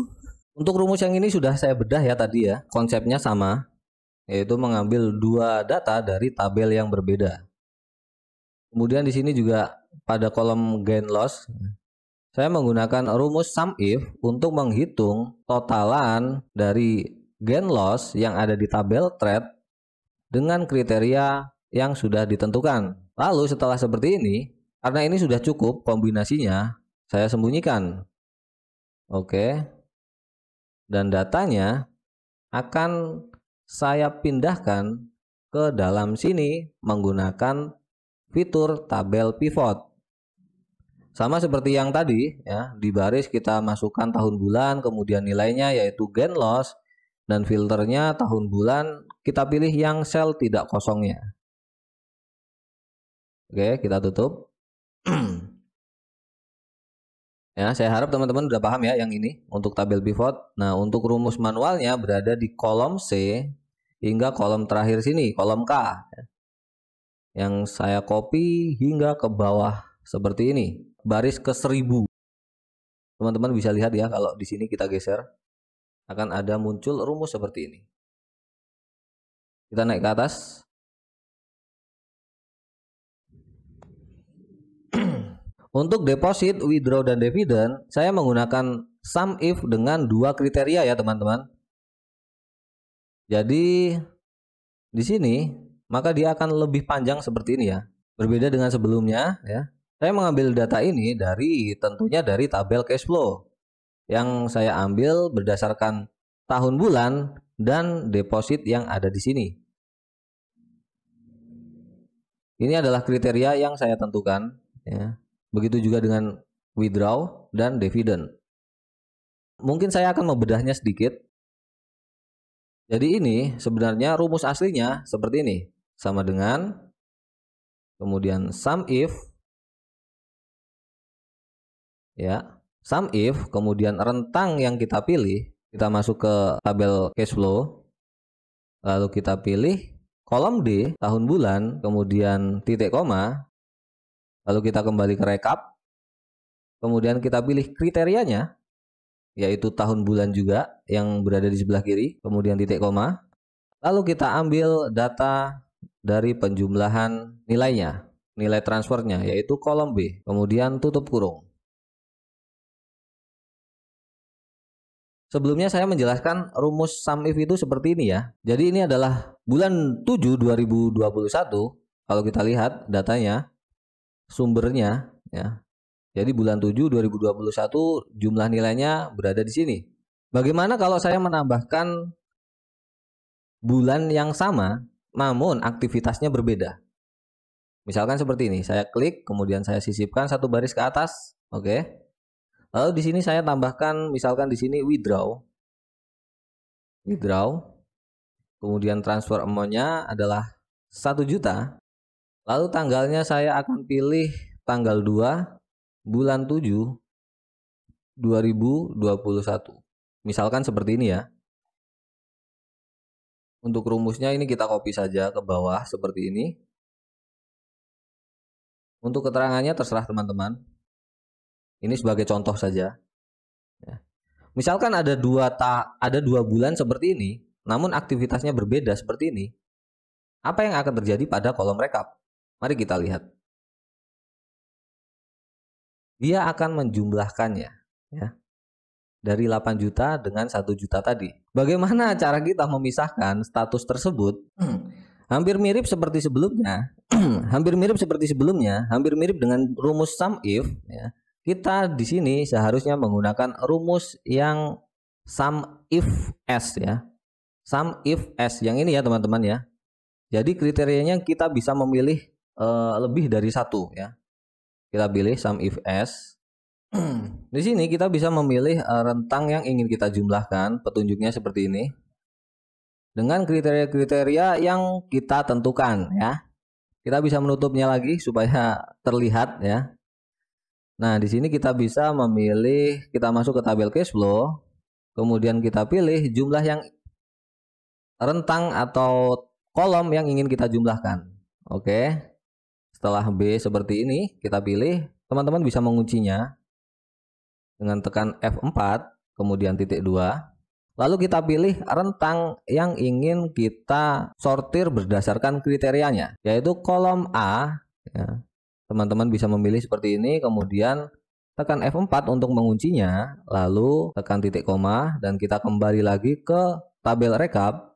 S1: Untuk rumus yang ini sudah saya bedah ya tadi ya. Konsepnya sama, yaitu mengambil dua data dari tabel yang berbeda. Kemudian di sini juga pada kolom gain loss, saya menggunakan rumus sum if untuk menghitung totalan dari gain loss yang ada di tabel trade dengan kriteria yang sudah ditentukan. Lalu setelah seperti ini, karena ini sudah cukup kombinasinya, saya sembunyikan. Oke. Dan datanya akan saya pindahkan ke dalam sini menggunakan fitur tabel pivot. Sama seperti yang tadi ya, di baris kita masukkan tahun bulan, kemudian nilainya yaitu gain loss, dan filternya tahun bulan, kita pilih yang sel tidak kosongnya. Oke, kita tutup. Ya, saya harap teman-teman sudah paham ya yang ini untuk tabel pivot. Nah, untuk rumus manualnya berada di kolom C hingga kolom terakhir sini, kolom K. Yang saya copy hingga ke bawah seperti ini, baris ke 1000. Teman-teman bisa lihat ya, kalau di sini kita geser akan ada muncul rumus seperti ini. Kita naik ke atas. Untuk deposit, withdraw, dan dividen, saya menggunakan sum if dengan dua kriteria ya teman-teman. Jadi di sini maka dia akan lebih panjang seperti ini ya. Berbeda dengan sebelumnya ya. Saya mengambil data ini tentunya dari tabel cash flow yang saya ambil berdasarkan tahun bulan dan deposit yang ada di sini. Ini adalah kriteria yang saya tentukan, ya. Begitu juga dengan withdraw dan dividend. Mungkin saya akan membedahnya sedikit. Jadi ini sebenarnya rumus aslinya seperti ini, sama dengan kemudian sum if, ya, sum if, kemudian rentang yang kita pilih, kita masuk ke tabel cash flow, lalu kita pilih kolom D, tahun bulan, kemudian titik koma, lalu kita kembali ke rekap, kemudian kita pilih kriterianya, yaitu tahun bulan juga yang berada di sebelah kiri, kemudian titik koma, lalu kita ambil data dari penjumlahan nilainya, nilai transfernya, yaitu kolom B, kemudian tutup kurung. Sebelumnya saya menjelaskan rumus sum if itu seperti ini ya. Jadi ini adalah bulan 7 2021. Kalau kita lihat datanya, sumbernya ya. Jadi bulan 7 2021 jumlah nilainya berada di sini. Bagaimana kalau saya menambahkan bulan yang sama namun aktivitasnya berbeda? Misalkan seperti ini, saya klik kemudian saya sisipkan satu baris ke atas, oke. Lalu di sini saya tambahkan misalkan di sini withdraw. Kemudian transfer amount-nya adalah 1 juta. Lalu tanggalnya saya akan pilih tanggal 2 bulan 7 2021. Misalkan seperti ini ya. Untuk rumusnya ini kita copy saja ke bawah seperti ini. Untuk keterangannya terserah teman-teman. Ini sebagai contoh saja. Ya. Misalkan ada dua bulan seperti ini, namun aktivitasnya berbeda seperti ini. Apa yang akan terjadi pada kolom rekap? Mari kita lihat. Dia akan menjumlahkannya, ya, dari 8 juta dengan 1 juta tadi. Bagaimana cara kita memisahkan status tersebut? Hampir mirip seperti sebelumnya. hampir mirip dengan rumus sum if, ya. Kita di sini seharusnya menggunakan rumus yang sum if s ya. Sum if s yang ini ya teman-teman ya. Jadi kriterianya kita bisa memilih lebih dari satu ya. Kita pilih sum if s. Di sini kita bisa memilih rentang yang ingin kita jumlahkan, petunjuknya seperti ini. Dengan kriteria-kriteria yang kita tentukan ya. Kita bisa menutupnya lagi supaya terlihat ya. Nah, di sini kita bisa memilih, kita masuk ke tabel cash flow, kemudian kita pilih jumlah yang rentang atau kolom yang ingin kita jumlahkan. Oke. Setelah B seperti ini, kita pilih, teman-teman bisa menguncinya dengan tekan F4, kemudian titik 2. Lalu kita pilih rentang yang ingin kita sortir berdasarkan kriterianya, yaitu kolom A ya. Teman-teman bisa memilih seperti ini, kemudian tekan F4 untuk menguncinya, lalu tekan titik koma, dan kita kembali lagi ke tabel rekap.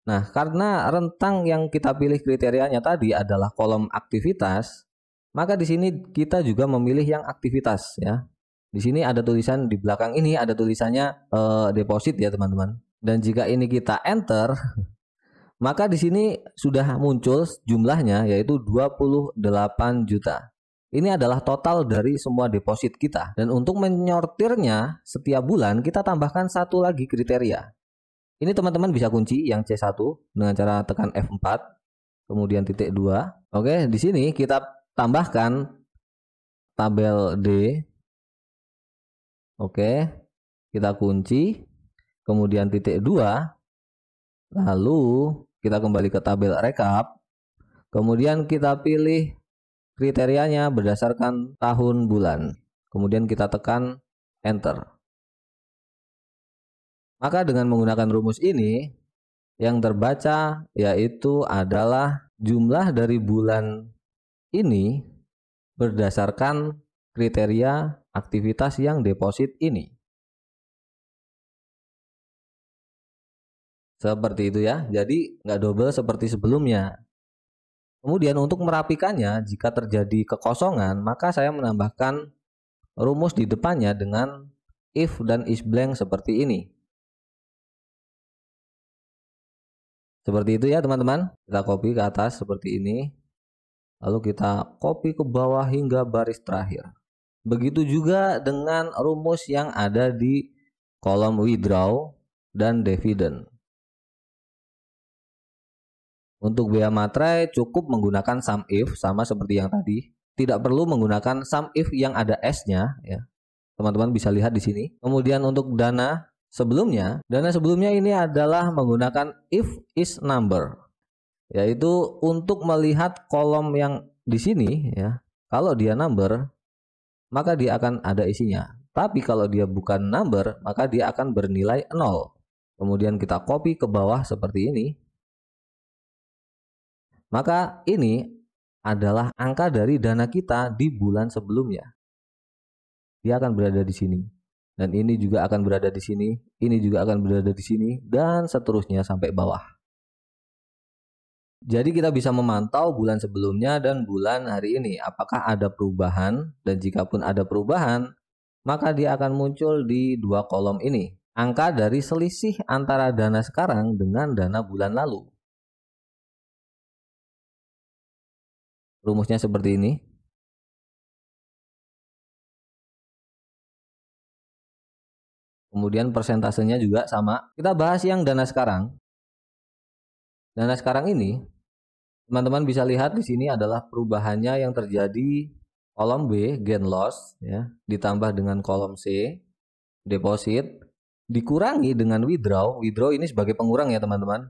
S1: Nah, karena rentang yang kita pilih kriterianya tadi adalah kolom aktivitas, maka di sini kita juga memilih yang aktivitas ya. Di sini ada tulisan, di belakang ini ada tulisannya deposit ya teman-teman. Dan jika ini kita enter, maka di sini sudah muncul jumlahnya yaitu 28 juta. Ini adalah total dari semua deposit kita. Dan untuk menyortirnya setiap bulan kita tambahkan satu lagi kriteria. Ini teman-teman bisa kunci yang C1 dengan cara tekan F4, kemudian titik 2. Oke, di sini kita tambahkan tabel D. Oke, kita kunci, kemudian titik 2. Lalu kita kembali ke tabel rekap, kemudian kita pilih kriterianya berdasarkan tahun bulan, kemudian kita tekan enter. Maka dengan menggunakan rumus ini, yang terbaca yaitu adalah jumlah dari bulan ini berdasarkan kriteria aktivitas yang deposit ini. Seperti itu ya, jadi nggak double seperti sebelumnya. Kemudian untuk merapikannya, jika terjadi kekosongan, maka saya menambahkan rumus di depannya dengan if dan is blank seperti ini. Seperti itu ya teman-teman. Kita copy ke atas seperti ini. Lalu kita copy ke bawah hingga baris terakhir. Begitu juga dengan rumus yang ada di kolom withdraw dan dividend. Untuk bea materai cukup menggunakan sum if sama seperti yang tadi. Tidak perlu menggunakan sum if yang ada S-nya ya. Teman-teman bisa lihat di sini. Kemudian untuk dana sebelumnya ini adalah menggunakan if is number. Yaitu untuk melihat kolom yang di sini ya. Kalau dia number, maka dia akan ada isinya. Tapi kalau dia bukan number, maka dia akan bernilai 0. Kemudian kita copy ke bawah seperti ini. Maka ini adalah angka dari dana kita di bulan sebelumnya. Dia akan berada di sini. Dan ini juga akan berada di sini. Ini juga akan berada di sini. Dan seterusnya sampai bawah. Jadi kita bisa memantau bulan sebelumnya dan bulan hari ini. Apakah ada perubahan? Dan jika pun ada perubahan, maka dia akan muncul di dua kolom ini. Angka dari selisih antara dana sekarang dengan dana bulan lalu. Rumusnya seperti ini. Kemudian persentasenya juga sama. Kita bahas yang dana sekarang. Dana sekarang ini, teman-teman bisa lihat di sini adalah perubahannya yang terjadi kolom B, gain loss, ya, ditambah dengan kolom C, deposit, dikurangi dengan withdraw. Withdraw ini sebagai pengurang ya teman-teman.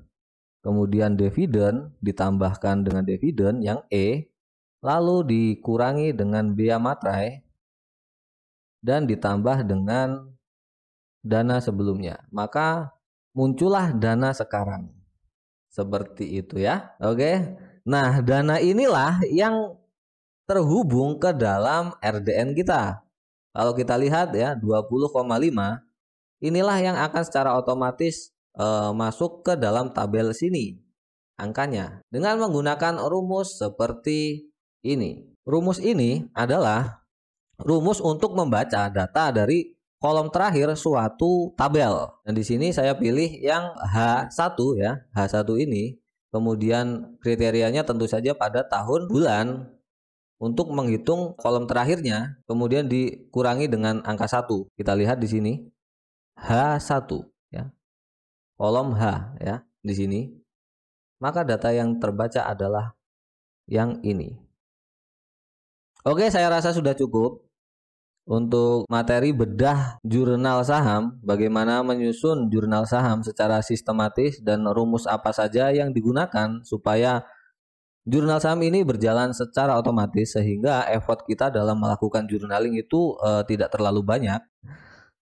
S1: Kemudian dividen ditambahkan dengan dividen yang E, lalu dikurangi dengan bea materai dan ditambah dengan dana sebelumnya. Maka muncullah dana sekarang. Seperti itu ya. Oke. Nah, dana inilah yang terhubung ke dalam RDN kita. Kalau kita lihat ya 20,5, inilah yang akan secara otomatis masuk ke dalam tabel sini angkanya dengan menggunakan rumus seperti ini. Rumus ini adalah rumus untuk membaca data dari kolom terakhir suatu tabel. Dan di sini saya pilih yang H1 ya, H1 ini. Kemudian kriterianya tentu saja pada tahun bulan untuk menghitung kolom terakhirnya, kemudian dikurangi dengan angka 1. Kita lihat di sini H1 ya. Kolom H ya di sini. Maka data yang terbaca adalah yang ini. Oke, saya rasa sudah cukup untuk materi bedah jurnal saham, bagaimana menyusun jurnal saham secara sistematis dan rumus apa saja yang digunakan supaya jurnal saham ini berjalan secara otomatis sehingga effort kita dalam melakukan journaling itu tidak terlalu banyak.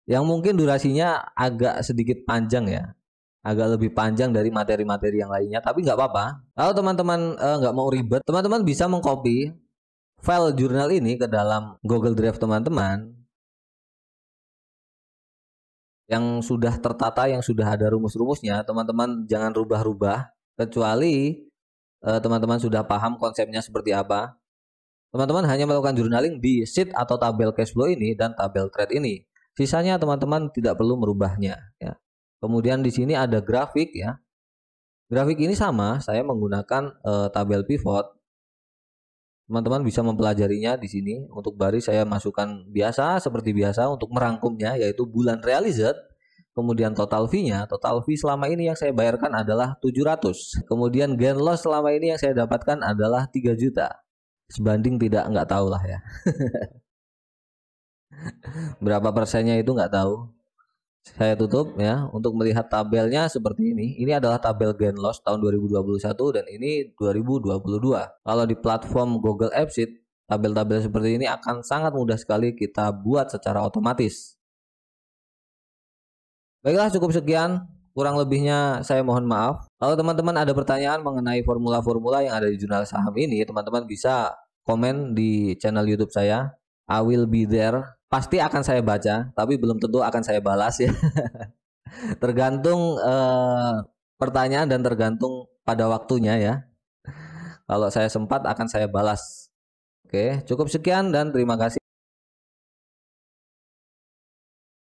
S1: Yang mungkin durasinya agak sedikit panjang ya. Agak lebih panjang dari materi-materi yang lainnya, tapi nggak apa-apa. Kalau teman-teman nggak mau ribet, teman-teman bisa mengcopy file jurnal ini ke dalam Google Drive teman-teman yang sudah tertata, yang sudah ada rumus-rumusnya. Teman-teman jangan rubah-rubah kecuali teman-teman sudah paham konsepnya seperti apa. Teman-teman hanya melakukan journaling di sheet atau tabel cash flow ini dan tabel trade ini. Sisanya teman-teman tidak perlu merubahnya ya. Kemudian di sini ada grafik ya. Grafik ini sama, saya menggunakan tabel pivot. Teman-teman bisa mempelajarinya di sini. Untuk baris saya masukkan biasa seperti biasa untuk merangkumnya, yaitu bulan realized. Kemudian total fee-nya, total fee selama ini yang saya bayarkan adalah 700. Kemudian gain loss selama ini yang saya dapatkan adalah 3 juta. Sebanding tidak, nggak tahu lah ya. Berapa persennya itu nggak tahu. Saya tutup ya. Untuk melihat tabelnya seperti ini. Ini adalah tabel gain loss tahun 2021 dan ini 2022. Kalau di platform Google Apps Sheet, tabel-tabel seperti ini akan sangat mudah sekali kita buat secara otomatis. Baiklah, cukup sekian. Kurang lebihnya saya mohon maaf. Kalau teman-teman ada pertanyaan mengenai formula-formula yang ada di jurnal saham ini, teman-teman bisa komen di channel YouTube saya. I will be there. Pasti akan saya baca, tapi belum tentu akan saya balas ya. Tergantung pertanyaan dan tergantung pada waktunya ya. Kalau saya sempat akan saya balas. Oke, cukup sekian dan terima kasih.